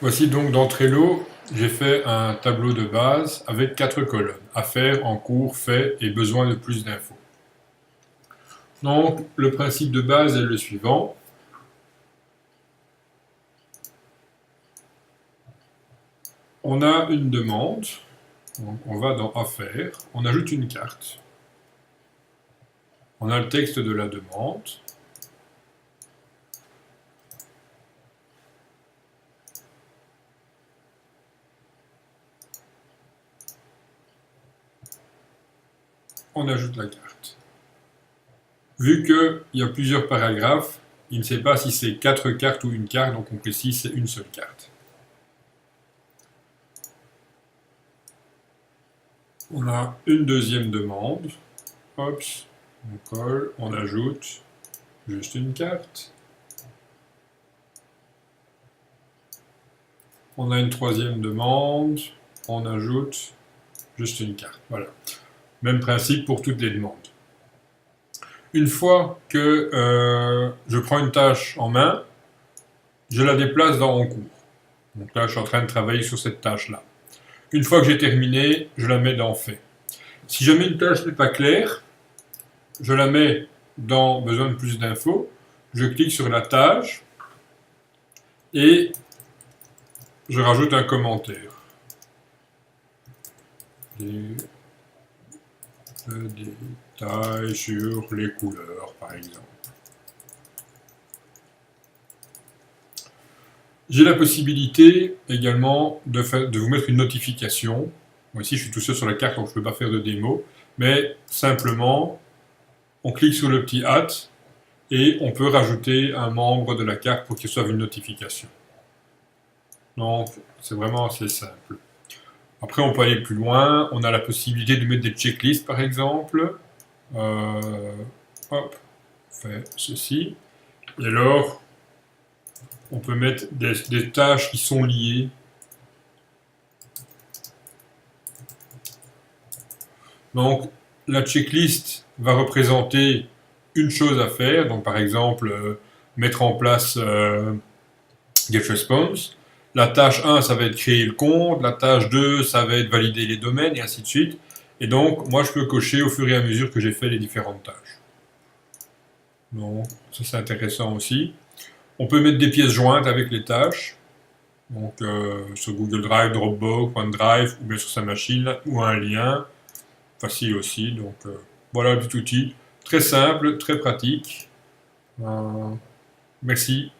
Voici donc dans Trello, j'ai fait un tableau de base avec 4 colonnes. À faire, en cours, fait et besoin de plus d'infos. Donc le principe de base est le suivant. On a une demande, donc on va dans Affaires, on ajoute une carte. On a le texte de la demande. On ajoute la carte. Vu qu'il y a plusieurs paragraphes, il ne sait pas si c'est 4 cartes ou une carte, donc on précise c'est une seule carte. On a une deuxième demande. Hop, on colle, on ajoute juste une carte. On a une troisième demande, on ajoute juste une carte. Voilà. Même principe pour toutes les demandes. Une fois que je prends une tâche en main, je la déplace dans mon cours. Donc là, je suis en train de travailler sur cette tâche-là. Une fois que j'ai terminé, je la mets dans Fait. Si jamais une tâche n'est pas claire, je la mets dans Besoin de plus d'infos, je clique sur la tâche et je rajoute un commentaire. Des détails sur les couleurs, par exemple. J'ai la possibilité également de vous mettre une notification. Moi ici, je suis tout seul sur la carte, donc je ne peux pas faire de démo. Mais simplement, on clique sur le petit hâte et on peut rajouter un membre de la carte pour qu'il reçoive une notification. Donc, c'est vraiment assez simple. Après, on peut aller plus loin. On a la possibilité de mettre des checklists, par exemple. Hop, on fait ceci. Et alors, on peut mettre des tâches qui sont liées. Donc, la checklist va représenter une chose à faire. Donc, par exemple, mettre en place GetResponse. La tâche 1, ça va être créer le compte. La tâche 2, ça va être valider les domaines, et ainsi de suite. Et donc, moi, je peux cocher au fur et à mesure que j'ai fait les différentes tâches. Donc, ça, c'est intéressant aussi. On peut mettre des pièces jointes avec les tâches. Donc, sur Google Drive, Dropbox, OneDrive, ou bien sur sa machine, ou un lien. Facile aussi. Donc, voilà le petit outil. Très simple, très pratique. Merci.